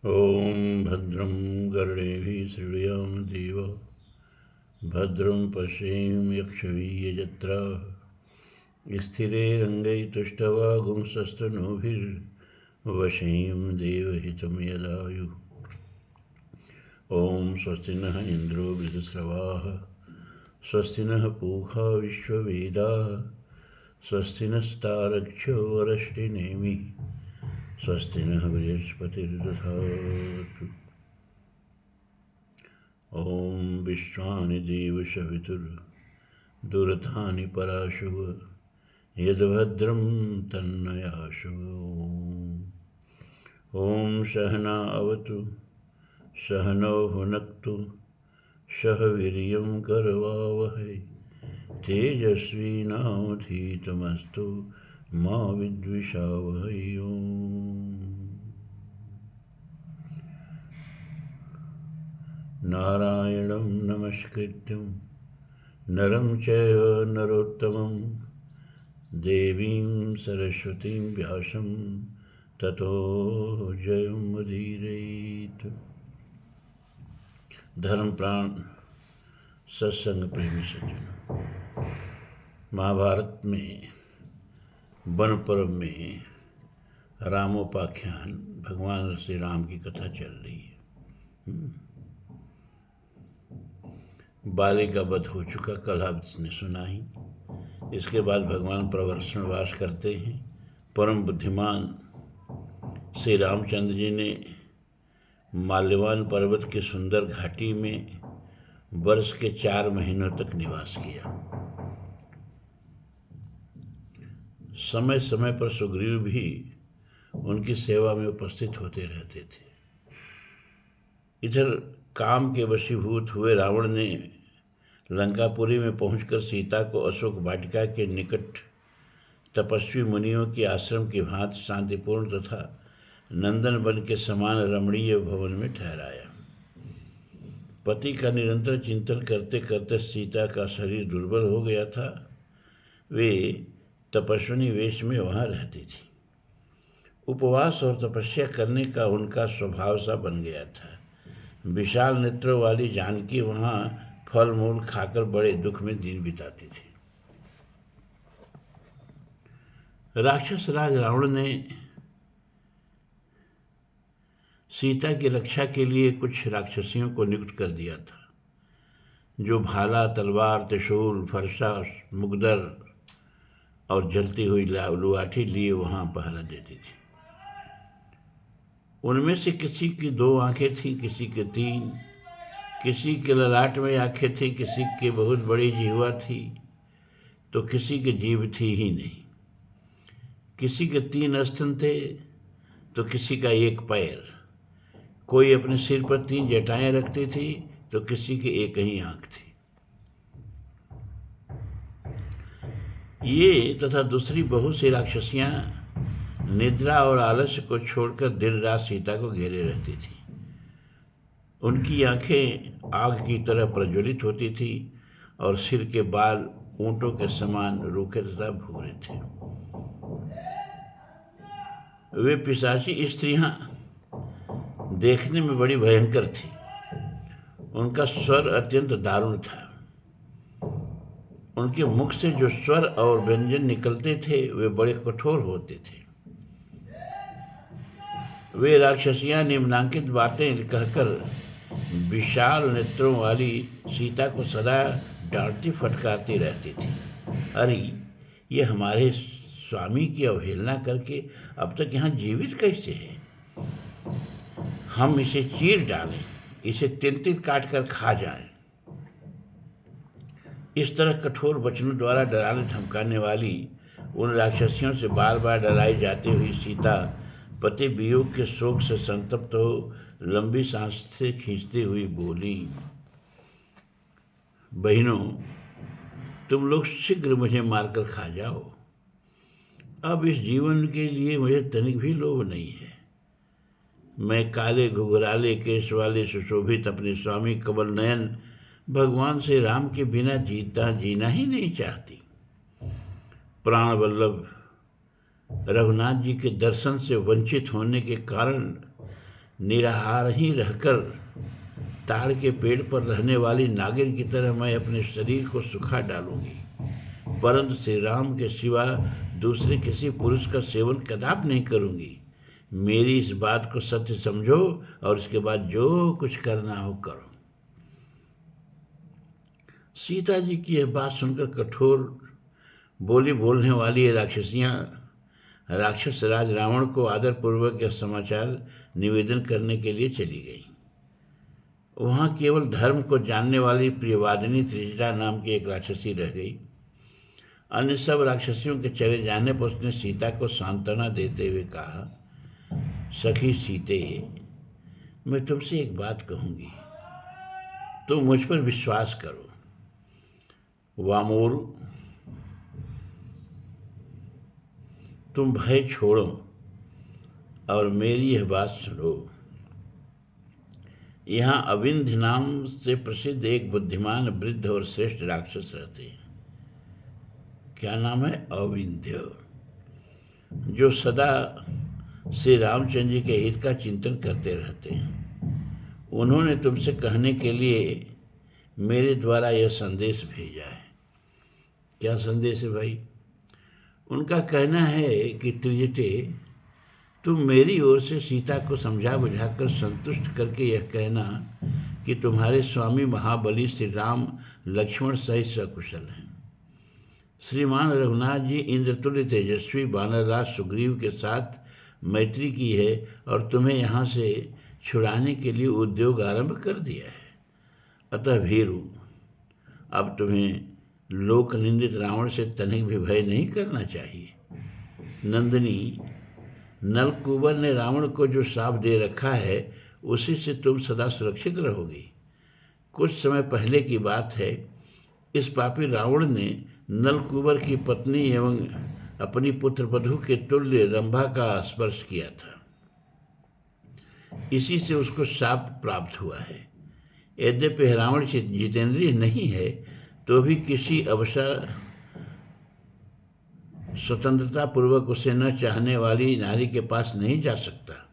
ॐ भद्रं कर्णेभिः शृणुयाम देवा भद्रं पश्येम यक्षवीर्यजत्राः स्थिरैरङ्गैस्तुष्टवागुंसस्तनूभिर्वशेम देवहितं यदायुः। ॐ स्वस्ति नः इन्द्रो वृद्धस्रवाः स्वस्ति नः पूषा विश्ववेदाः स्वस्ति नस्तारक्ष्यो अरष्टिनेमिः स्वस्ति नः बृहस्पतिर्दधातु। ॐ विश्वानि देवशवितुर्दुरतानि पराशुव यद्भद्रं तन्नयाशुव। ॐ सहना अवतु सहनौ भुनक्तु सह वीर्यं करवावहै तेजस्विनावधीतमस्तु मा विद्विषावहै। नारायणं नमस्कृत्यं नरं चैव नरोत्तमं देवीं सरस्वतीं व्यासं ततो जयमुदीरयेत्। धर्म प्राण सत्संग प्रेमी सज्जनों, महाभारत में वन पर्व में रामोपाख्यान भगवान श्री राम की कथा चल रही है। बाली का वध हो चुका, कल आपने सुना ही। इसके बाद भगवान प्रवर्षणवास करते हैं। परम बुद्धिमान श्री रामचंद्र जी ने माल्यवान पर्वत की सुंदर घाटी में वर्ष के 4 महीनों तक निवास किया। समय समय पर सुग्रीव भी उनकी सेवा में उपस्थित होते रहते थे। इधर काम के वशीभूत हुए रावण ने लंकापुरी में पहुंचकर सीता को अशोक वाटिका के निकट तपस्वी मुनियों के आश्रम की भांति शांतिपूर्ण तथा नंदन वन के समान रमणीय भवन में ठहराया। पति का निरंतर चिंतन करते करते सीता का शरीर दुर्बल हो गया था। वे तपस्विनी वेश में वहाँ रहती थी। उपवास और तपस्या करने का उनका स्वभाव सा बन गया था। विशाल नेत्रों वाली जानकी वहाँ फल मूल खाकर बड़े दुख में दिन बिताती थी। राक्षस राज रावण ने सीता की रक्षा के लिए कुछ राक्षसियों को नियुक्त कर दिया था, जो भाला, तलवार, त्रिशूल, फरसा, मुगदर और जलती हुई लुआठी लिए वहाँ पहरा देती थी। उनमें से किसी की 2 आंखें थीं, किसी के 3, किसी के ललाट में आंखें थीं, किसी की बहुत बड़ी जिह्वा थी तो किसी की जीभ थी ही नहीं। किसी के 3 स्तन थे तो किसी का 1 पैर। कोई अपने सिर पर 3 जटाएं रखती थी तो किसी की 1 ही आंख थी। ये तथा दूसरी बहुत सी राक्षसियां निद्रा और आलस्य को छोड़कर दिन रात सीता को घेरे रहती थी। उनकी आंखें आग की तरह प्रज्वलित होती थी और सिर के बाल ऊंटों के समान रूखे तथा भूरे थे। वे पिशाची स्त्रियां देखने में बड़ी भयंकर थी। उनका स्वर अत्यंत दारुण था। उनके मुख से जो स्वर और व्यंजन निकलते थे वे बड़े कठोर होते थे। वे राक्षसियां निम्नांकित बातें कहकर विशाल नेत्रों वाली सीता को सदा डांटती फटकारती रहती थी। अरे, ये हमारे स्वामी की अवहेलना करके अब तक यहाँ जीवित कैसे है? हम इसे चीर डालें, इसे तिल-तिल काट कर खा जाएं। इस तरह कठोर वचनों द्वारा डराने धमकाने वाली उन राक्षसियों से बार बार डराई जाती हुई सीता पति वियोग के शोक से संतप्त हो लंबी सांस से खींचती हुई बोली, बहनों, तुम लोग शीघ्र मुझे मारकर खा जाओ। अब इस जीवन के लिए मुझे तनिक भी लोभ नहीं है। मैं काले घुघराले केश वाले सुशोभित अपने स्वामी कमल नयन भगवान श्री राम के बिना जीना ही नहीं चाहती। प्राण वल्लभ रघुनाथ जी के दर्शन से वंचित होने के कारण निराहार ही रहकर ताड़ के पेड़ पर रहने वाली नागिन की तरह मैं अपने शरीर को सुखा डालूंगी, परंतु श्री राम के सिवा दूसरे किसी पुरुष का सेवन कदापि नहीं करूंगी। मेरी इस बात को सत्य समझो और इसके बाद जो कुछ करना हो करो। सीता जी की यह बात सुनकर कठोर बोली बोलने वाली राक्षस राज रावण को आदरपूर्वक यह समाचार निवेदन करने के लिए चली गई। वहाँ केवल धर्म को जानने वाली प्रियवादिनी त्रिजटा नाम की एक राक्षसी रह गई। अन्य सब राक्षसियों के चले जाने पर उसने सीता को सांत्वना देते हुए कहा, सखी सीते, मैं तुमसे एक बात कहूँगी, तुम मुझ पर विश्वास करो। वामोर, तुम भय छोड़ो और मेरी यह बात सुनो। यहाँ अविंध्य नाम से प्रसिद्ध एक बुद्धिमान, वृद्ध और श्रेष्ठ राक्षस रहते हैं। क्या नाम है? अविंध्य, जो सदा श्री रामचंद्र जी के हित का चिंतन करते रहते हैं। उन्होंने तुमसे कहने के लिए मेरे द्वारा यह संदेश भेजा है। क्या संदेश है भाई? उनका कहना है कि त्रिजटे, तुम मेरी ओर से सीता को समझा बुझाकर संतुष्ट करके यह कहना कि तुम्हारे स्वामी महाबली श्री राम लक्ष्मण सहित सकुशल हैं। श्रीमान रघुनाथ जी इंद्रतुल्य तेजस्वी वानरराज सुग्रीव के साथ मैत्री की है और तुम्हें यहाँ से छुड़ाने के लिए उद्योग आरंभ कर दिया है। अतः भीरु, अब तुम्हें लोक निंदित रावण से तनिक भी भय नहीं करना चाहिए। नंदिनी, नलकूबर ने रावण को जो शाप दे रखा है उसी से तुम सदा सुरक्षित रहोगी। कुछ समय पहले की बात है, इस पापी रावण ने नलकूबर की पत्नी एवं अपनी पुत्र वधू के तुल्य रंभा का स्पर्श किया था। इसी से उसको शाप प्राप्त हुआ है। यद्यपि रावण जितेंद्रिय नहीं है तो भी किसी अवसर स्वतंत्रता पूर्वक उसे न चाहने वाली नारी के पास नहीं जा सकता।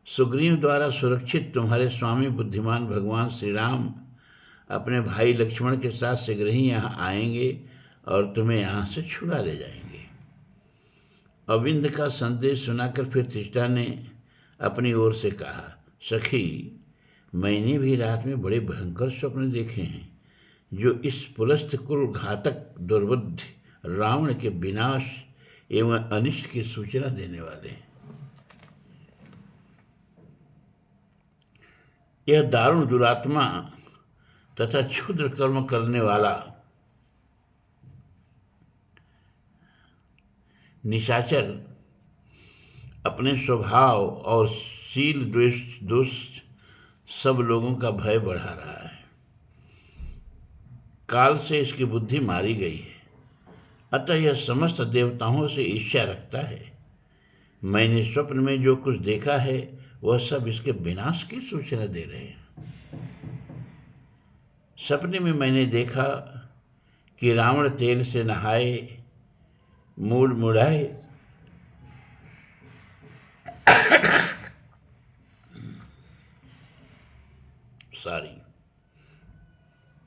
सुग्रीव द्वारा सुरक्षित तुम्हारे स्वामी बुद्धिमान भगवान श्री राम अपने भाई लक्ष्मण के साथ शीघ्र ही यहाँ आएंगे और तुम्हें यहाँ से छुड़ा ले जाएंगे। अविंद का संदेश सुनाकर फिर त्रिजटा ने अपनी ओर से कहा, सखी, मैंने भी रात में बड़े भयंकर स्वप्न देखे हैं जो इस पुलस्त कुल घातक दुर्बुद्धि रावण के विनाश एवं अनिष्ट की सूचना देने वाले हैं। यह दारुण दुरात्मा तथा क्षुद्र कर्म करने वाला निशाचर अपने स्वभाव और शील दोष सब लोगों का भय बढ़ा रहा है। काल से इसकी बुद्धि मारी गई है, अतः यह समस्त देवताओं से ईर्ष्या रखता है। मैंने स्वप्न में जो कुछ देखा है वह सब इसके विनाश की सूचना दे रहे हैं। सपने में मैंने देखा कि रावण तेल से नहाए, मूड मुड़ाए,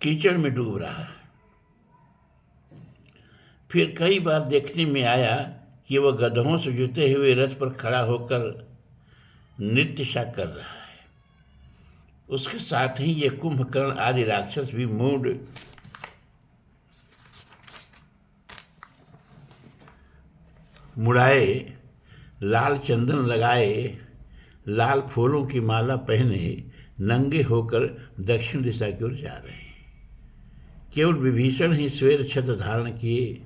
कीचड़ में डूब रहा है। फिर कई बार देखने में आया कि वह गधों से जुते हुए रथ पर खड़ा होकर नृत्य सा कर रहा है। उसके साथ ही ये कुंभकर्ण आदि राक्षस भी मूड मुड़ाए, लाल चंदन लगाए, लाल फूलों की माला पहने नंगे होकर दक्षिण दिशा की ओर जा रहे हैं। केवल विभीषण ही श्वेत छत्र धारण किए,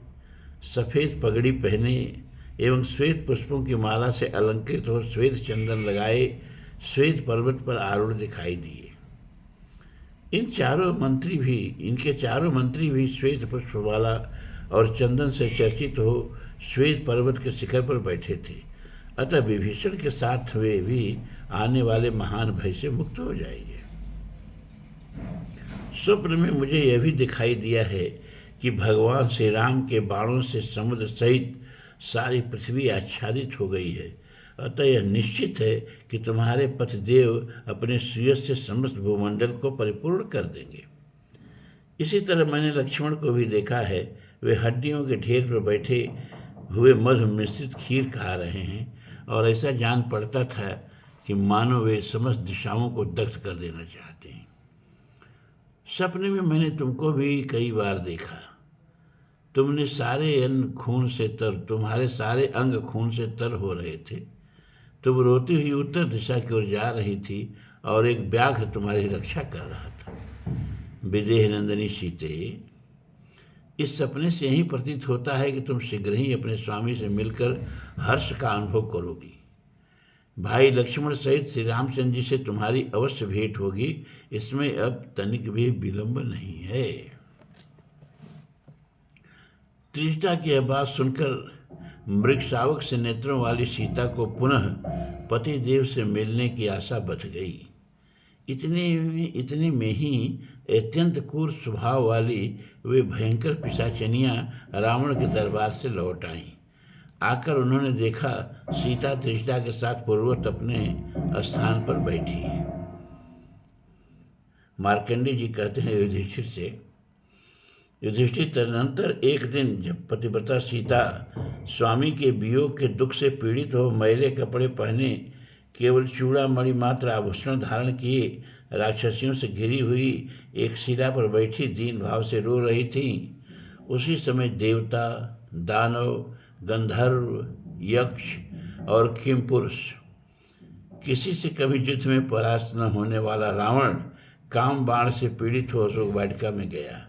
सफ़ेद पगड़ी पहने एवं श्वेत पुष्पों की माला से अलंकृत हो श्वेत चंदन लगाए श्वेत पर्वत पर आरूढ़ दिखाई दिए। इनके चारों मंत्री भी श्वेत पुष्पमाला और चंदन से चर्चित हो श्वेत पर्वत के शिखर पर बैठे थे। अतः विभीषण के साथ वे भी आने वाले महान भय से मुक्त हो जाएंगे। स्वप्न में मुझे यह भी दिखाई दिया है कि भगवान श्री राम के बाणों से समुद्र सहित सारी पृथ्वी आच्छादित हो गई है अतः यह निश्चित है कि तुम्हारे पतिदेव अपने सुयश से समस्त भूमंडल को परिपूर्ण कर देंगे। इसी तरह मैंने लक्ष्मण को भी देखा है, वे हड्डियों के ढेर पर बैठे हुए मधु मिश्रित खीर खा रहे हैं, और ऐसा जान पड़ता था कि मानो वे समस्त दिशाओं को दग्ध कर देना चाहते हैं। सपने में मैंने तुमको भी कई बार देखा। तुम्हारे सारे अंग खून से तर हो रहे थे। तुम रोती हुई उत्तर दिशा की ओर जा रही थी और एक व्याघ्र तुम्हारी रक्षा कर रहा था। विदेह नंदिनी सीते, इस सपने से यही प्रतीत होता है कि तुम शीघ्र ही अपने स्वामी से मिलकर हर्ष का अनुभव करोगी। भाई लक्ष्मण सहित श्री रामचंद्र जी से तुम्हारी अवश्य भेंट होगी, इसमें अब तनिक भी विलंब नहीं है। त्रिजटा की यह बात सुनकर मृगशावक से नेत्रों वाली सीता को पुनः पति देव से मिलने की आशा बच गई। इतने में ही अत्यंत क्रूर स्वभाव वाली वे भयंकर पिशाचिनियां रावण के दरबार से लौट आईं। आकर उन्होंने देखा सीता त्रिजटा के साथ पूर्ववत अपने स्थान पर बैठी है। मार्कंडेय जी कहते हैं युधिष्ठिर से, युधिष्ठिर तदनंतर एक दिन जब पतिव्रता सीता स्वामी के वियोग के दुख से पीड़ित हो मैले कपड़े पहने केवल चूड़ामणि मात्र आभूषण धारण किए राक्षसियों से घिरी हुई एक शिला पर बैठी दीन भाव से रो रही थी, उसी समय देवता, दानव, गंधर्व, यक्ष और किमपुरुष, किसी से कभी युद्ध में परास्त न होने वाला रावण काम बाण से पीड़ित हो अशोक वाटिका में गया।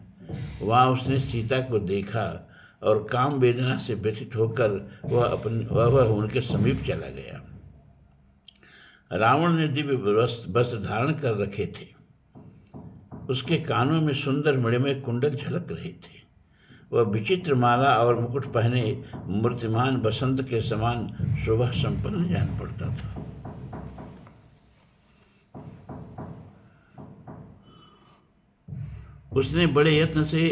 वहाँ उसने सीता को देखा और काम वेदना से व्यथित होकर वह उनके समीप चला गया। रावण ने दिव्य वस्त्र धारण कर रखे थे। उसके कानों में सुंदर मणिमय कुंडल झलक रहे थे। वह विचित्र माला और मुकुट पहने मूर्तिमान बसंत के समान शोभा संपन्न जान पड़ता था। उसने बड़े यत्न से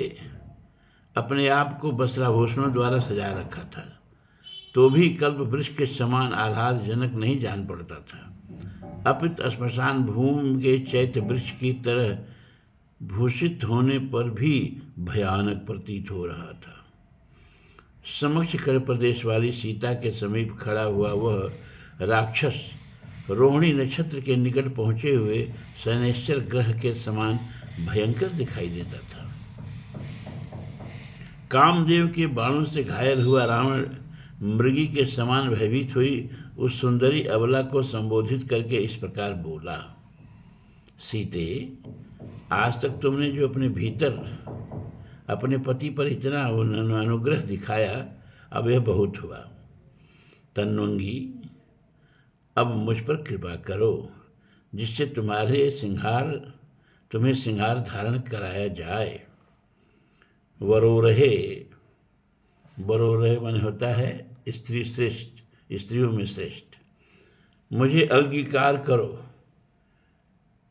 अपने आप को वस्त्राभूषणों द्वारा सजा रखा था, तो भी कल्प वृक्ष के समान आह्लादजनक नहीं जान पड़ता था, अपितु श्मशान भूमि के चैत्य वृक्ष की तरह भूषित होने पर भी भयानक प्रतीत हो रहा था। समक्ष कर प्रदेश वाली सीता के समीप खड़ा हुआ वह राक्षस रोहिणी नक्षत्र के निकट पहुँचे हुए शनैश्चर ग्रह के समान भयंकर दिखाई देता था। कामदेव के बाणों से घायल हुआ रावण मृगी के समान भयभीत हुई उस सुंदरी अबला को संबोधित करके इस प्रकार बोला, सीते, आज तक तुमने जो अपने भीतर अपने पति पर इतना अनुग्रह दिखाया, अब यह बहुत हुआ। तन्वंगी, अब मुझ पर कृपा करो, जिससे तुम्हें सिंहार धारण कराया जाए। वरोरहे मन होता है स्त्री श्रेष्ठ, स्त्रियों में श्रेष्ठ। मुझे अंगीकार करो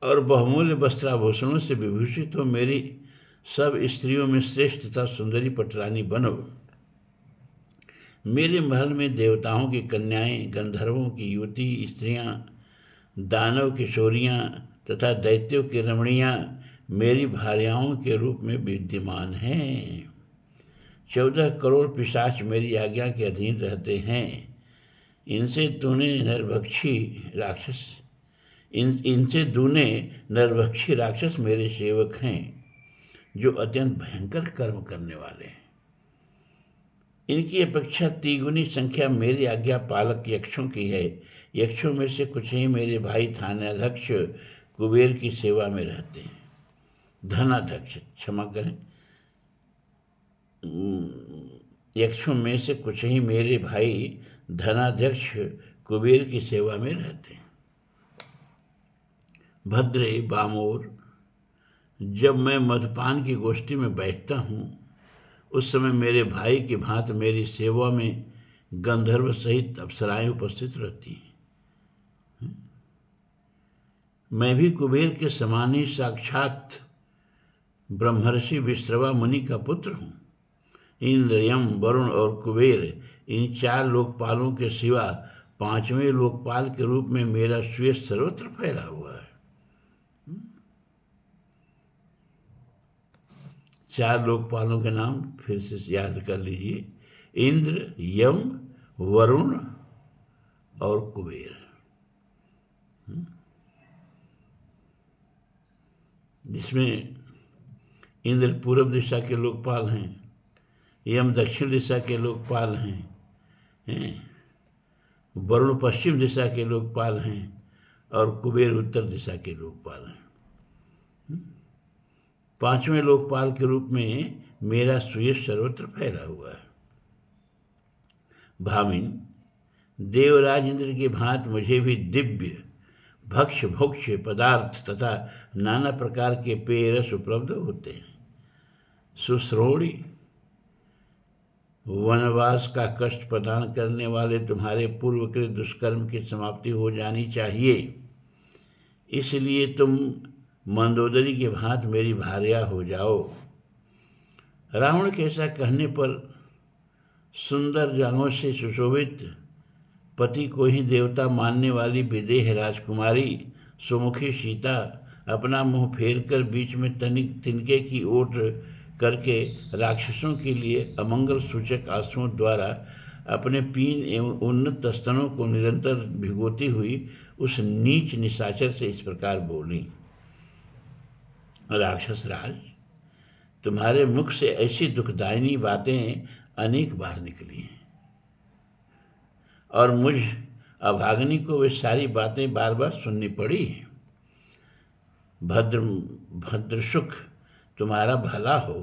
और बहुमूल्य वस्त्राभूषणों से विभूषित हो मेरी सब स्त्रियों में श्रेष्ठ तथा सुंदरी पटरानी बनो। मेरे महल में देवताओं की कन्याएं, गंधर्वों की युवती स्त्रियां, दानव किशोरियां तथा दैत्यों की रमणियां मेरी भार्याओं के रूप में विद्यमान हैं। 14 करोड़ पिशाच मेरी आज्ञा के अधीन रहते हैं। इनसे दूने नरभक्षी राक्षस मेरे सेवक हैं, जो अत्यंत भयंकर कर्म करने वाले हैं। इनकी अपेक्षा तिगुनी संख्या मेरी आज्ञा पालक यक्षों की है। यक्षों में से कुछ ही मेरे भाई थानाध्यक्ष कुबेर की सेवा में रहते हैं। धनाध्यक्ष, क्षमा करें, यक्षों में से कुछ ही मेरे भाई धनाध्यक्ष कुबेर की सेवा में रहते हैं। भद्रे बामोर, जब मैं मधुपान की गोष्ठी में बैठता हूँ, उस समय मेरे भाई की भांति मेरी सेवा में गंधर्व सहित अप्सराएं उपस्थित रहती हैं। मैं भी कुबेर के समान ही साक्षात ब्रह्मर्षि विश्रवा मुनि का पुत्र हूँ। इंद्र, यम, वरुण और कुबेर, इन 4 लोकपालों के सिवा पांचवें लोकपाल के रूप में मेरा श्रेय सर्वत्र फैला हुआ है। 4 लोकपालों के नाम फिर से याद कर लीजिए, इंद्र, यम, वरुण और कुबेर। जिसमें इंद्र पूर्व दिशा के लोकपाल हैं, यम दक्षिण दिशा के लोकपाल हैं, वरुण पश्चिम दिशा के लोकपाल हैं और कुबेर उत्तर दिशा के लोकपाल हैं। 5वें लोकपाल के रूप में मेरा सुयश सर्वत्र फैला हुआ है। भामिन, देवराज इंद्र की भांति मुझे भी दिव्य भक्ष भोक्ष पदार्थ तथा नाना प्रकार के पेय रस उपलब्ध होते हैं। सुश्रोणी, वनवास का कष्ट प्रदान करने वाले तुम्हारे पूर्वकृत दुष्कर्म की समाप्ति हो जानी चाहिए, इसलिए तुम मंदोदरी के भांति मेरी भार्या हो जाओ। रावण के ऐसा कहने पर सुंदर जांघों से सुशोभित पति को ही देवता मानने वाली विदेह राजकुमारी सुमुखी सीता अपना मुंह फेरकर बीच में तनिक तिनके की ओट करके राक्षसों के लिए अमंगल सूचक आंसुओं द्वारा अपने पीन एवं उन्नत स्तनों को निरंतर भिगोती हुई उस नीच निशाचर से इस प्रकार बोली, राक्षस राज, तुम्हारे मुख से ऐसी दुखदायिनी बातें अनेक बार निकली हैं और मुझ अभागिनी को वे सारी बातें बार बार सुननी पड़ी हैं। भद्र सुख तुम्हारा भला हो,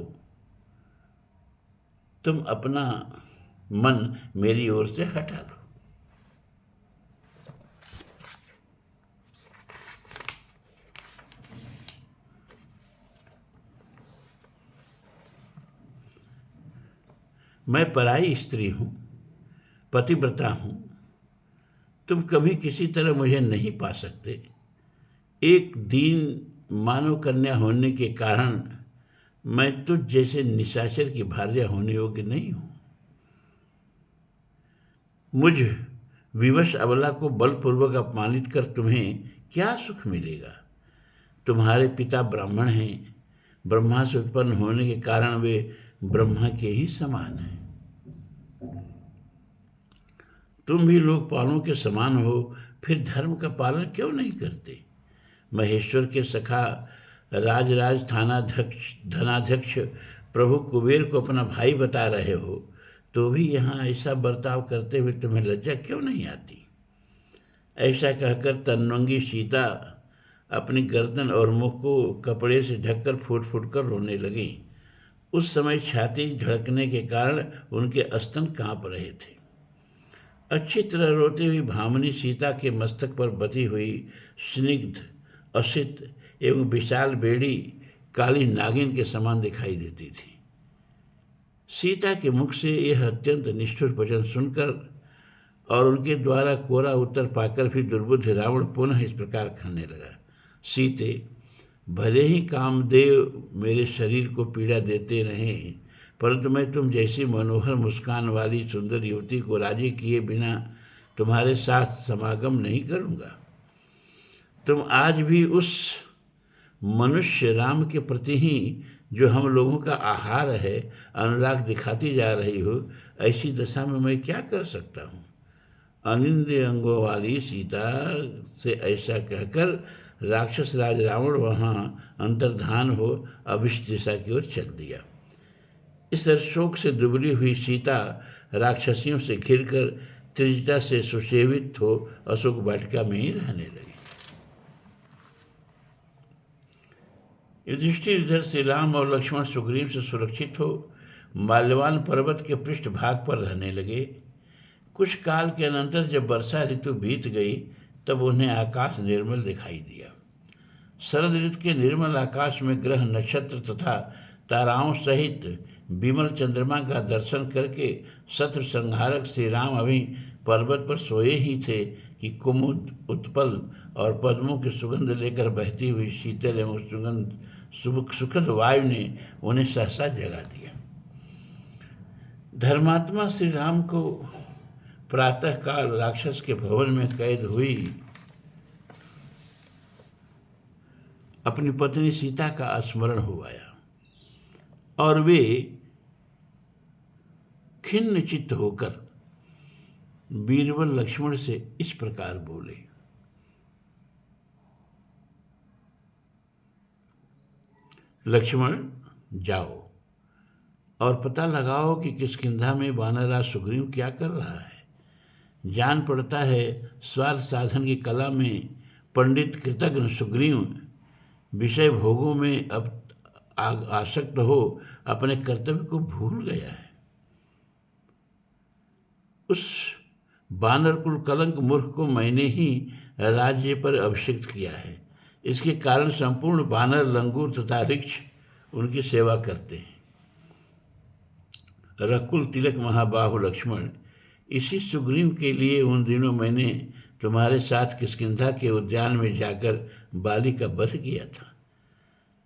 तुम अपना मन मेरी ओर से हटा लो। मैं पराई स्त्री हूँ, पतिव्रता हूँ, तुम कभी किसी तरह मुझे नहीं पा सकते। एक दीन मानव कन्या होने के कारण मैं तुझ जैसे निशाचर की भार्या होने योग्य नहीं हूँ। मुझ विवश अबला को बलपूर्वक अपमानित कर तुम्हें क्या सुख मिलेगा? तुम्हारे पिता ब्राह्मण हैं, ब्रह्मा से उत्पन्न होने के कारण वे ब्रह्मा के ही समान हैं। तुम भी लोकपालों के समान हो, फिर धर्म का पालन क्यों नहीं करते? महेश्वर के सखा राजराज धनाध्यक्ष प्रभु कुबेर को अपना भाई बता रहे हो, तो भी यहाँ ऐसा बर्ताव करते हुए तुम्हें लज्जा क्यों नहीं आती? ऐसा कहकर तन्वंगी सीता अपनी गर्दन और मुख को कपड़े से ढककर फूट फूट कर रोने लगी। उस समय छाती धड़कने के कारण उनके स्तन कांप रहे थे। अच्छी तरह रोती हुई भामिनी सीता के मस्तक पर बधी हुई स्निग्ध, असित एवं विशाल बेड़ी काली नागिन के समान दिखाई देती थी। सीता के मुख से यह अत्यंत निष्ठुर वचन सुनकर और उनके द्वारा कोरा उत्तर पाकर भी दुर्बुद्ध रावण पुनः इस प्रकार कहने लगा, सीते, भले ही कामदेव मेरे शरीर को पीड़ा देते रहें, परंतु मैं तुम जैसी मनोहर मुस्कान वाली सुंदर युवती को राजी किए बिना तुम्हारे साथ समागम नहीं करूँगा। तुम आज भी उस मनुष्य राम के प्रति ही जो हम लोगों का आहार है अनुराग दिखाती जा रही हो, ऐसी दशा में मैं क्या कर सकता हूँ? अनिंद्य अंगों वाली सीता से ऐसा कहकर राक्षस राज रावण वहाँ अंतर्धान हो अभिष्ट दिशा की ओर चल दिया। इस तरह शोक से दुबली हुई सीता राक्षसियों से घिरकर त्रिजटा से सुसेवित हो अशोक वाटिका में ही रहने लगी। युधिष्ठिर इधर श्री राम और लक्ष्मण सुग्रीव से सुरक्षित हो माल्यवान पर्वत के पृष्ठ भाग पर रहने लगे। कुछ काल के अनंतर जब वर्षा ऋतु बीत गई तब उन्हें आकाश निर्मल दिखाई दिया। शरद ऋतु के निर्मल आकाश में ग्रह नक्षत्र तथा ताराओं सहित विमल चंद्रमा का दर्शन करके शत्रु संहारक श्री राम अभी पर्वत पर सोए ही थे कि कुमुद, उत्पल और पद्मों की सुगंध लेकर बहती हुई शीतल एवं सुखद वायु ने उन्हें सहसा जगा दिया। धर्मात्मा श्री राम को प्रातःकाल राक्षस के भवन में कैद हुई अपनी पत्नी सीता का स्मरण हो आया और वे खिन्न चित्त होकर बीरबल लक्ष्मण से इस प्रकार बोले। लक्ष्मण, जाओ और पता लगाओ कि किष्किंधा में वानरराज सुग्रीव क्या कर रहा है। जान पड़ता है स्वार्थ साधन की कला में पंडित कृतघ्न सुग्रीव विषय भोगों में अब आसक्त हो अपने कर्तव्य को भूल गया है। उस वानरकुल कलंक मूर्ख को मैंने ही राज्य पर अभिषिक्त किया है। इसके कारण संपूर्ण वानर, लंगूर तथा ऋक्ष उनकी सेवा करते हैं। रकुल तिलक महाबाहु लक्ष्मण, इसी सुग्रीव के लिए उन दिनों मैंने तुम्हारे साथ किष्किंधा के उद्यान में जाकर बाली का वध किया था।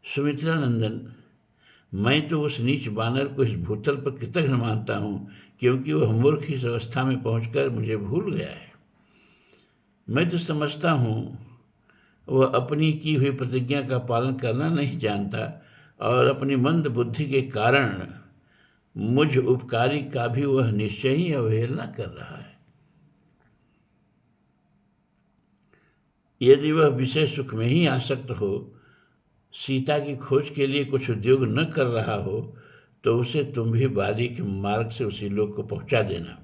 सुमित्रा नंदन, मैं तो उस नीच वानर को इस भूतल पर कृतघ्न मानता हूँ, क्योंकि वह मूर्ख इस अवस्था में पहुंचकर मुझे भूल गया है। मैं तो समझता हूँ वह अपनी की हुई प्रतिज्ञा का पालन करना नहीं जानता और अपनी मंद बुद्धि के कारण मुझ उपकारी का भी वह निश्चय ही अवहेलना कर रहा है। यदि वह विषय सुख में ही आसक्त हो, सीता की खोज के लिए कुछ उद्योग न कर रहा हो, तो उसे तुम भी बाली के मार्ग से उसी लोक को पहुंचा देना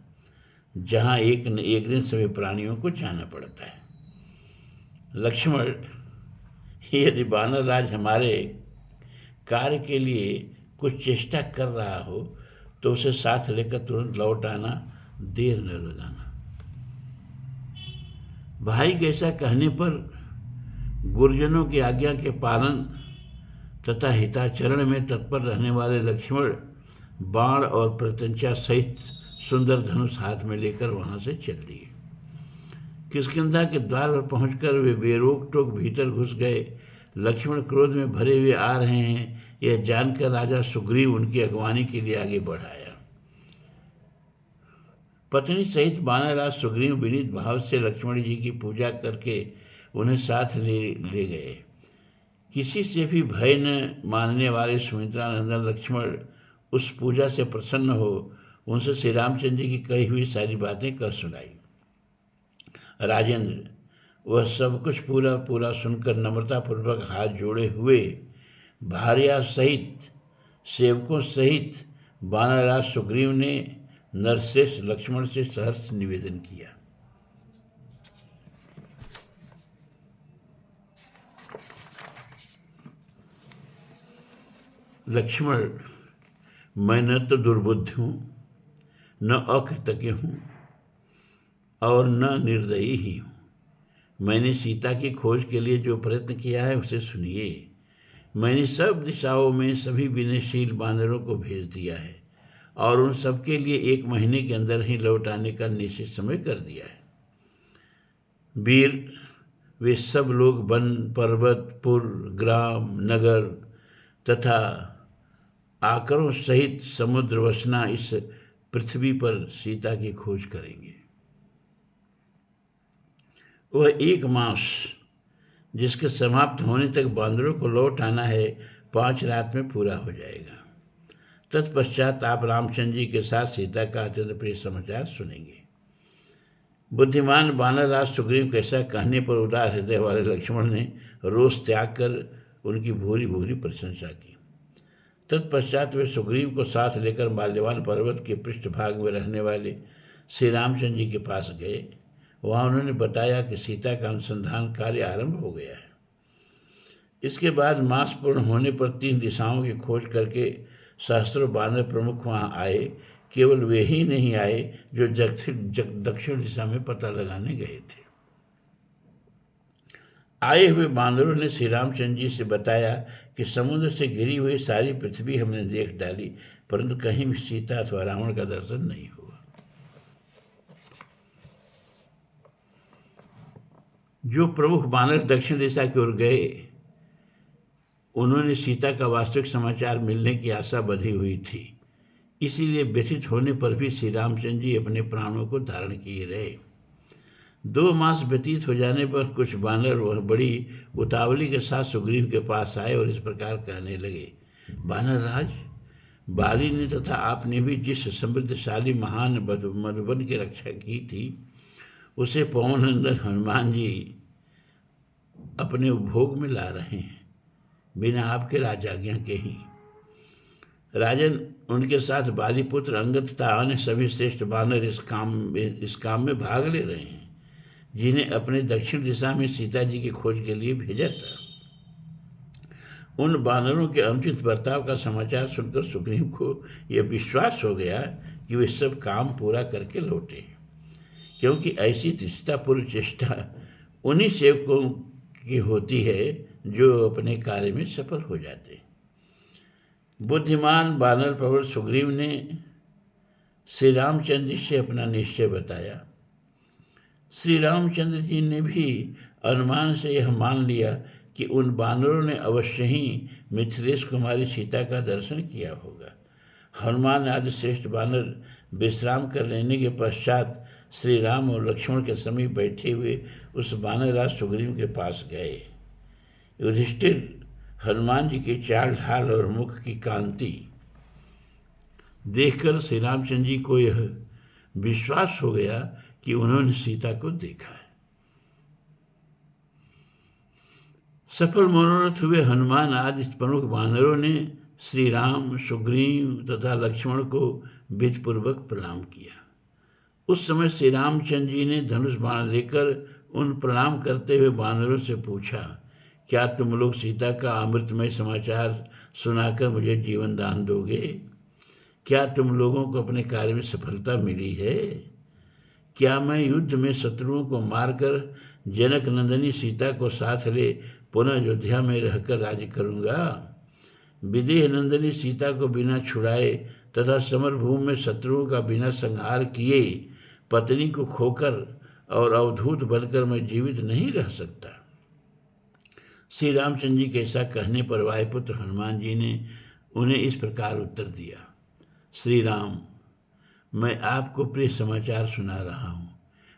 जहां एक न एक दिन सभी प्राणियों को जाना पड़ता है। लक्ष्मण, यदि वानरराज हमारे कार्य के लिए कुछ चेष्टा कर रहा हो तो उसे साथ लेकर तुरंत लौट आना, देर न लगाना। भाई के ऐसा कहने पर गुरुजनों की आज्ञा के पालन तथा हिताचरण में तत्पर रहने वाले लक्ष्मण बाण और प्रत्यंचा सहित सुंदर धनुष हाथ में लेकर वहां से चल दिए। किष्किंधा के द्वार पर पहुंचकर वे बेरोक टोक भीतर घुस गए। लक्ष्मण क्रोध में भरे हुए आ रहे हैं, यह जानकर राजा सुग्रीव उनकी अगवानी के लिए आगे बढ़ाया। पत्नी सहित वानरराज सुग्रीव विनीत भाव से लक्ष्मण जी की पूजा करके उन्हें साथ ले गए। किसी से भी भय न मानने वाले सुमित्रा नंदन लक्ष्मण उस पूजा से प्रसन्न हो उनसे श्री रामचंद्र जी की कही हुई सारी बातें कह सुनाई। राजेंद्र, वह सब कुछ पूरा सुनकर नम्रतापूर्वक हाथ जोड़े हुए भार्या सहित सेवकों सहित वानरराज सुग्रीव ने नरश्रेष्ठ लक्ष्मण से सहर्ष निवेदन किया। लक्ष्मण, मैं न तो दुर्बुद्ध हूँ, न अकृतज्ञ हूँ और न निर्दयी ही हूँ। मैंने सीता की खोज के लिए जो प्रयत्न किया है उसे सुनिए। मैंने सब दिशाओं में सभी विनयशील वानरों को भेज दिया है और उन सबके लिए 1 महीने के अंदर ही लौट आने का निश्चित समय कर दिया है। वीर, वे सब लोग वन, पर्वत, पुर, ग्राम, नगर तथा आकरों सहित समुद्र वसना इस पृथ्वी पर सीता की खोज करेंगे। वह 1 मास जिसके समाप्त होने तक बांदरों को लौट आना है 5 रात में पूरा हो जाएगा। तत्पश्चात आप रामचंद्र जी के साथ सीता का अत्यंत प्रिय समाचार सुनेंगे। बुद्धिमान वानरराज सुग्रीव के ऐसा कहने पर उदार हृदय वाले लक्ष्मण ने रोष त्याग कर उनकी भूरी भूरी प्रशंसा की। तत्पश्चात वे सुग्रीव को साथ लेकर माल्यवान पर्वत के पृष्ठभाग में रहने वाले श्री रामचंद्र जी के पास गए। वहाँ उन्होंने बताया कि सीता का अनुसंधान कार्य आरंभ हो गया है। इसके बाद मास पूर्ण होने पर 3 दिशाओं की खोज करके सहस्त्रों वानर प्रमुख वहाँ आए। केवल वे ही नहीं आए जो दक्षिण दिशा में पता लगाने गए थे। आए हुए वानरों ने श्री रामचंद्र जी से बताया कि समुद्र से घिरी हुई सारी पृथ्वी हमने देख डाली, परंतु कहीं भी सीता अथवा रावण का दर्शन नहीं हुआ। जो प्रमुख वानर दक्षिण दिशा की ओर गए, उन्होंने सीता का वास्तविक समाचार मिलने की आशा बंधी हुई थी, इसीलिए व्यथित होने पर भी श्री रामचंद्र जी अपने प्राणों को धारण किए रहे। 2 मास व्यतीत हो जाने पर कुछ बानर वह बड़ी उतावली के साथ सुग्रीव के पास आए और इस प्रकार कहने लगे, बानर राज, बाली ने तथा आपने भी जिस समृद्धशाली महान मधुबन की रक्षा की थी, उसे पवन नंदन हनुमान जी अपने उपभोग में ला रहे हैं, बिना आपके राजाज्ञा के ही। राजन, उनके साथ बाली पुत्र अंगद तथा अन्य सभी श्रेष्ठ बानर इस काम में भाग ले रहे हैं, जिन्हें अपने दक्षिण दिशा में सीता जी की खोज के लिए भेजा था। उन बानरों के अनुचित बर्ताव का समाचार सुनकर सुग्रीव को यह विश्वास हो गया कि वे सब काम पूरा करके लौटे, क्योंकि ऐसी तीव्रतापूर्व चेष्टा उन्हीं सेवकों की होती है जो अपने कार्य में सफल हो जाते। बुद्धिमान बानर प्रवर सुग्रीव ने श्री रामचंद्र जी से अपना निश्चय बताया। श्री रामचंद्र जी ने भी अनुमान से यह मान लिया कि उन बानरों ने अवश्य ही मिथिलेश कुमारी सीता का दर्शन किया होगा। हनुमान आदि श्रेष्ठ बानर विश्राम कर लेने के पश्चात श्री राम और लक्ष्मण के समीप बैठे हुए उस बानरराज सुग्रीव के पास गए। युधिष्ठिर हनुमान जी की चाल ढाल और मुख की कांति देखकर श्री रामचंद्र जी को यह विश्वास हो गया कि उन्होंने सीता को देखा है। सफल मनोरथ हुए हनुमान आदि प्रमुख बानरों ने श्री राम, सुग्रीव तथा लक्ष्मण को विधिपूर्वक प्रणाम किया। उस समय श्री रामचंद्र जी ने धनुष बाण लेकर उन प्रणाम करते हुए बानरों से पूछा, क्या तुम लोग सीता का अमृतमय समाचार सुनाकर मुझे जीवन दान दोगे? क्या तुम लोगों को अपने कार्य में सफलता मिली है? क्या मैं युद्ध में शत्रुओं को मारकर जनक नंदिनी सीता को साथ ले पुनः अयोध्या में रहकर राज्य करूँगा? विदेह नंदिनी सीता को बिना छुड़ाए तथा समरभूमि में शत्रुओं का बिना संहार किए पत्नी को खोकर और अवधूत बनकर मैं जीवित नहीं रह सकता। श्री रामचंद्र जी के ऐसा कहने पर वायुपुत्र हनुमान जी ने उन्हें इस प्रकार उत्तर दिया, श्री राम, मैं आपको प्रिय समाचार सुना रहा हूँ।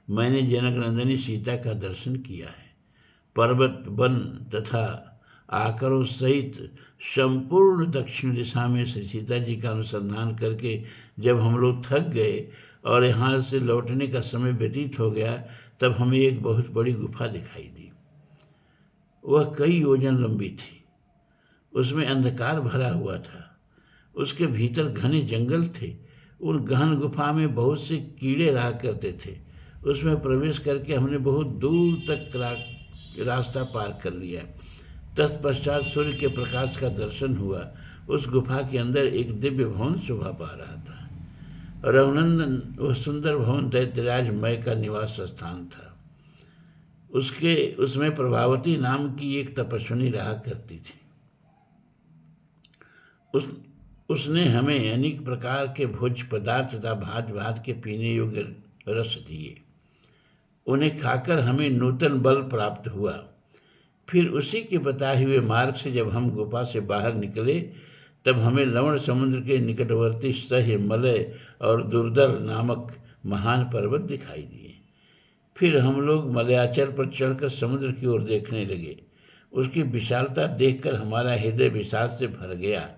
मैंने जनक नंदिनी सीता का दर्शन किया है। पर्वत, वन तथा आकरों सहित संपूर्ण दक्षिण दिशा में श्री सीता जी का अनुसंधान करके जब हम लोग थक गए और यहाँ से लौटने का समय व्यतीत हो गया, तब हमें एक बहुत बड़ी गुफा दिखाई दी। वह कई योजन लंबी थी। उसमें अंधकार भरा हुआ था। उसके भीतर घने जंगल थे। उन गहन गुफा में बहुत से कीड़े रहा करते थे। उसमें प्रवेश करके हमने बहुत दूर तक रास्ता पार कर लिया। तत्पश्चात सूर्य के प्रकाश का दर्शन हुआ। उस गुफा के अंदर एक दिव्य भवन शोभा पा रहा था। रघुनंदन वह सुंदर भवन दैत्यराज मय का निवास स्थान था। उसमें प्रभावती नाम की एक तपस्विनी रहा करती थी। उसने हमें अनेक प्रकार के भोज्य पदार्थ तथा भात भात के पीने योग्य रस दिए। उन्हें खाकर हमें नूतन बल प्राप्त हुआ। फिर उसी के बताए हुए मार्ग से जब हम गुफा से बाहर निकले, तब हमें लवण समुद्र के निकटवर्ती सह्य, मलय और दुर्धर नामक महान पर्वत दिखाई दिए। फिर हम लोग मलयाचल पर चढ़कर समुद्र की ओर देखने लगे। उसकी विशालता देखकर हमारा हृदय विषाद से भर गया।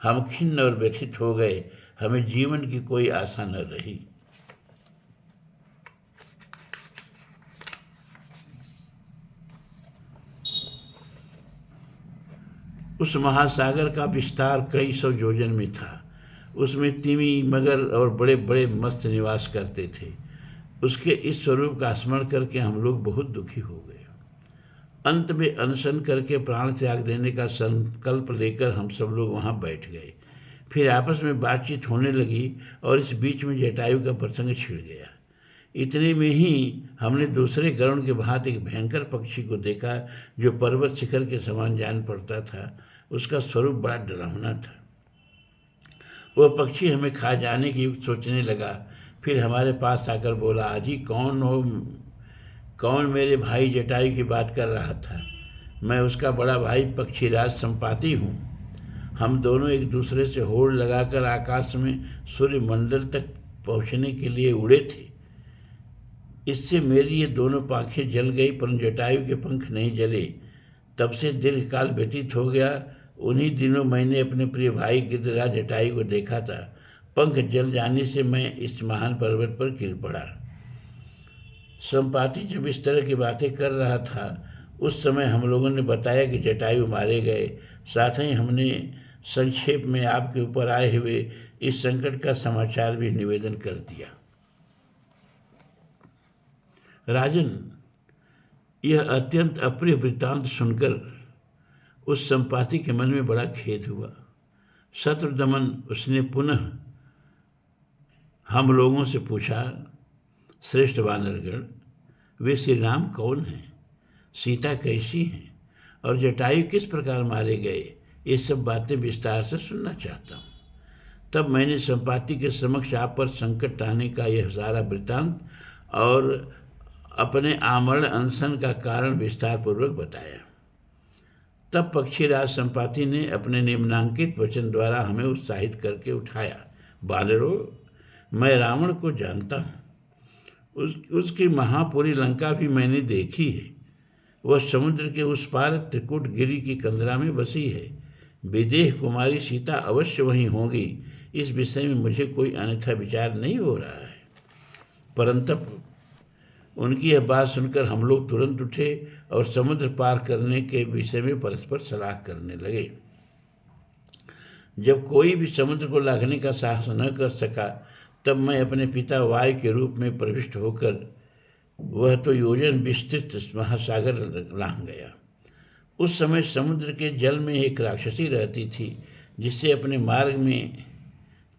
हम खिन्न और व्यथित हो गए। हमें जीवन की कोई आशा न रही। उस महासागर का विस्तार कई सौ योजन में था। उसमें तिमी, मगर और बड़े बड़े मत्स्य निवास करते थे। उसके इस स्वरूप का स्मरण करके हम लोग बहुत दुखी हो गए। अंत में अनशन करके प्राण त्याग देने का संकल्प लेकर हम सब लोग वहाँ बैठ गए। फिर आपस में बातचीत होने लगी और इस बीच में जटायु का प्रसंग छिड़ गया। इतने में ही हमने दूसरे गरुण के भांति एक भयंकर पक्षी को देखा जो पर्वत शिखर के समान जान पड़ता था। उसका स्वरूप बड़ा डरावना था। वह पक्षी हमें खा जाने की युक्त सोचने लगा। फिर हमारे पास आकर बोला, अजी कौन हो? कौन मेरे भाई जटायु की बात कर रहा था? मैं उसका बड़ा भाई पक्षीराज संपाति हूँ। हम दोनों एक दूसरे से होड़ लगाकर आकाश में सूर्यमंडल तक पहुंचने के लिए उड़े थे। इससे मेरी ये दोनों पाखें जल गई, परंतु जटायु के पंख नहीं जले। तब से दीर्घकाल व्यतीत हो गया। उन्हीं दिनों मैंने अपने प्रिय भाई गिरिराज जटायु को देखा था। पंख जल जाने से मैं इस महान पर्वत पर गिर पड़ा। संपाति जब इस तरह की बातें कर रहा था, उस समय हम लोगों ने बताया कि जटायु मारे गए। साथ ही हमने संक्षेप में आपके ऊपर आए हुए इस संकट का समाचार भी निवेदन कर दिया। राजन, यह अत्यंत अप्रिय वृत्तांत सुनकर उस संपाति के मन में बड़ा खेद हुआ। शत्रुदमन उसने पुनः हम लोगों से पूछा, श्रेष्ठ वानरगण, वे श्री राम कौन हैं, सीता कैसी हैं और जटायु किस प्रकार मारे गए, ये सब बातें विस्तार से सुनना चाहता हूँ। तब मैंने संपाति के समक्ष आप पर संकट आने का यह सारा वृत्तांत और अपने आमरण अनशन का कारण विस्तार पूर्वक बताया। तब पक्षीराज संपाति ने अपने निम्नांकित वचन द्वारा हमें उत्साहित करके उठाया। बानरों, मैं रावण को जानता हूँ। उसकी महापुरी लंका भी मैंने देखी है। वह समुद्र के उस पार त्रिकुट गिरी की कंदरा में बसी है। विदेह कुमारी सीता अवश्य वहीं होगी। इस विषय में मुझे कोई अन्यथा विचार नहीं हो रहा है। परंतु उनकी यह बात सुनकर हम लोग तुरंत उठे और समुद्र पार करने के विषय में परस्पर सलाह करने लगे। जब कोई भी समुद्र को लांघने का साहस न कर सका, तब मैं अपने पिता वायु के रूप में प्रविष्ट होकर वह तो योजन विस्तृत महासागर लांघ गया। उस समय समुद्र के जल में एक राक्षसी रहती थी, जिससे अपने मार्ग में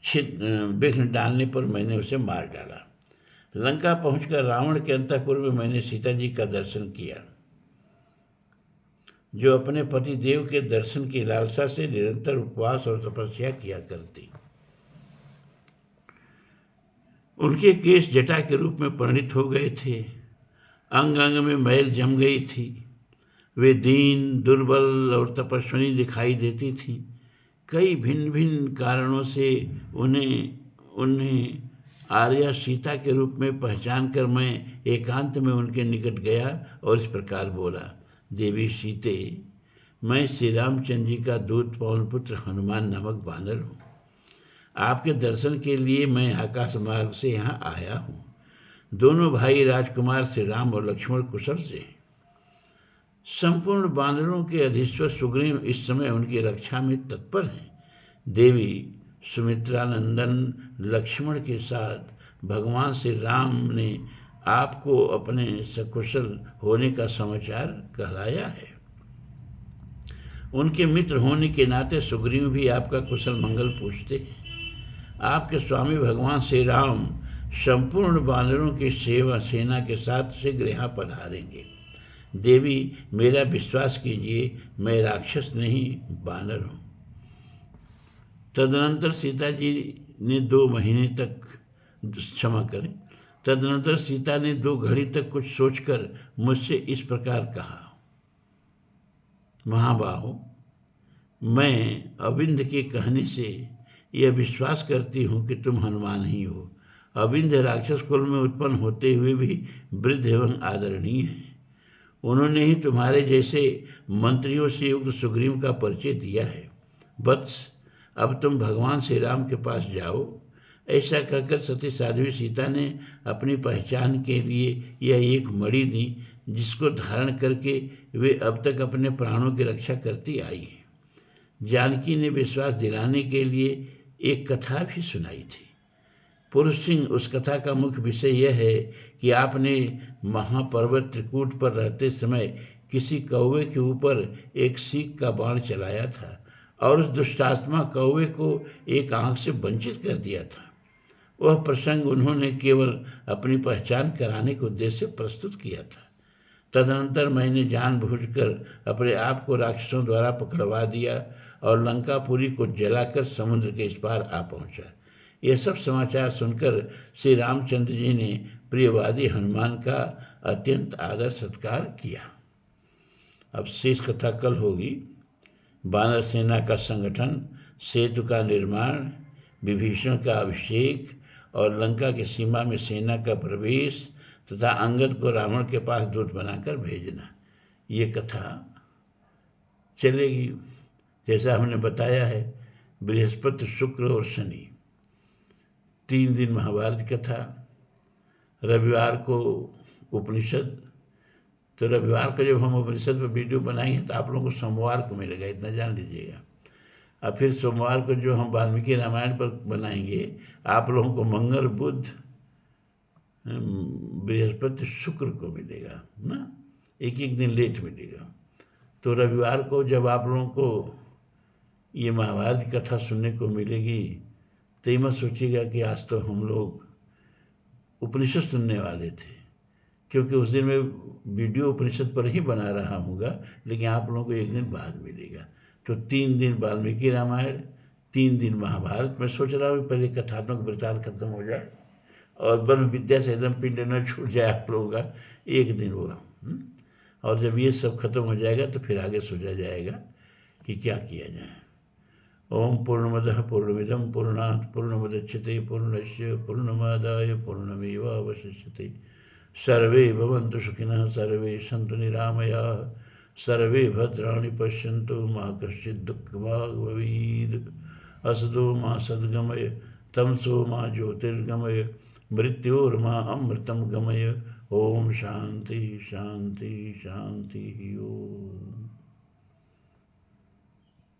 विघ्न डालने पर मैंने उसे मार डाला। लंका पहुंचकर रावण के अंतःपुर में मैंने सीता जी का दर्शन किया, जो अपने पति देव के दर्शन की लालसा से निरंतर उपवास और तपस्या किया करती। उनके केश जटा के रूप में परिणित हो गए थे। अंग अंग में मैल जम गई थी। वे दीन, दुर्बल और तपस्विनी दिखाई देती थीं। कई भिन्न भिन्न कारणों से उन्हें आर्या सीता के रूप में पहचान कर मैं एकांत में उनके निकट गया और इस प्रकार बोला, देवी सीते, मैं श्री रामचंद्र जी का दूत पवन पुत्र हनुमान नामक वानर हूँ। आपके दर्शन के लिए मैं आकाश मार्ग से यहाँ आया हूँ। दोनों भाई राजकुमार श्री राम और लक्ष्मण कुशल से हैं। संपूर्ण वानरों के अधीश्वर सुग्रीव इस समय उनकी रक्षा में तत्पर हैं। देवी सुमित्रा नंदन लक्ष्मण के साथ भगवान श्री राम ने आपको अपने सकुशल होने का समाचार कहलाया है। उनके मित्र होने के नाते सुग्रीव भी आपका कुशल मंगल पूछते हैं। आपके स्वामी भगवान श्री राम संपूर्ण वानरों की सेना के साथ शीघ्र यहाँ पधारेंगे। देवी, मेरा विश्वास कीजिए, मैं राक्षस नहीं, वानर हूँ। तदनंतर सीता ने 2 घड़ी तक कुछ सोचकर मुझसे इस प्रकार कहा, महाबाहो, मैं अविंद के कहने से यह विश्वास करती हूँ कि तुम हनुमान ही हो। अविंद राक्षस कुल में उत्पन्न होते हुए भी वृद्ध एवं आदरणीय हैं। उन्होंने ही तुम्हारे जैसे मंत्रियों से युक्त सुग्रीव का परिचय दिया है। वत्स, अब तुम भगवान श्री राम के पास जाओ। ऐसा कहकर सती साध्वी सीता ने अपनी पहचान के लिए यह एक मणि दी, जिसको धारण करके वे अब तक अपने प्राणों की रक्षा करती आई हैं। जानकी ने विश्वास दिलाने के लिए एक कथा भी सुनाई थी। पुरुष सिंह, उस कथा का मुख्य विषय यह है कि आपने महापर्वत त्रिकूट पर रहते समय किसी कौवे के ऊपर एक सीख का बाण चलाया था और उस दुष्टात्मा कौवे को एक आंख से वंचित कर दिया था। वह प्रसंग उन्होंने केवल अपनी पहचान कराने के उद्देश्य से प्रस्तुत किया था। तदनंतर मैंने जानबूझकर अपने आप को राक्षसों द्वारा पकड़वा दिया और लंकापुरी को जलाकर समुद्र के इस पार आ पहुंचा। यह सब समाचार सुनकर श्री रामचंद्र जी ने प्रियवादी हनुमान का अत्यंत आदर सत्कार किया। अब शेष कथा कल होगी। वानर सेना का संगठन, सेतु का निर्माण, विभीषण का अभिषेक और लंका की सीमा में सेना का प्रवेश तथा अंगद को रावण के पास दूत बनाकर भेजना, ये कथा चलेगी। जैसा हमने बताया है, बृहस्पति, शुक्र और शनि 3 दिन महाभारत कथा। रविवार को उपनिषद। तो रविवार को जब हम उपनिषद पर वीडियो बनाएंगे तो आप लोगों को सोमवार को मिलेगा, इतना जान लीजिएगा। और फिर सोमवार को जो हम वाल्मीकि रामायण पर बनाएंगे, आप लोगों को मंगल, बुध, बृहस्पति, शुक्र को मिलेगा ना, एक दिन लेट मिलेगा। तो रविवार को जब आप लोगों को ये महाभारत की कथा सुनने को मिलेगी तो ये मत सोचिएगा कि आज तो हम लोग उपनिषद सुनने वाले थे, क्योंकि उस दिन मैं वीडियो उपनिषद पर ही बना रहा हूँगा, लेकिन आप लोगों को एक दिन बाद मिलेगा। तो 3 दिन वाल्मीकि रामायण, 3 दिन महाभारत। मैं सोच रहा हूँ पहले कथात्मक वृतांत खत्म हो जाए और ब्रह्म विद्या से एकदम पिंड न छूट जाए आप लोगों का, एक दिन हुआ। और जब ये सब खत्म हो जाएगा तो फिर आगे सोचा जाएगा कि क्या किया जाए। ओम पूर्णमदः पूर्णमिदं पूर्णात् पूर्णमुदच्यते पूर्णस्य पूर्णमादाय पूर्णमेवावशिष्यते। सर्वे भवन्तु सुखिनः, सर्वे सन्तु निरामयाः, सर्वे भद्राणि पश्यन्तु, मा कश्चित् दुःखभाग् भवेत्। असतो मा सद्गमय, तमसो मा ज्योतिर्गमय, मृत्योर्मा अमृतं गमय। ओम शांति शांति शांति। ओम।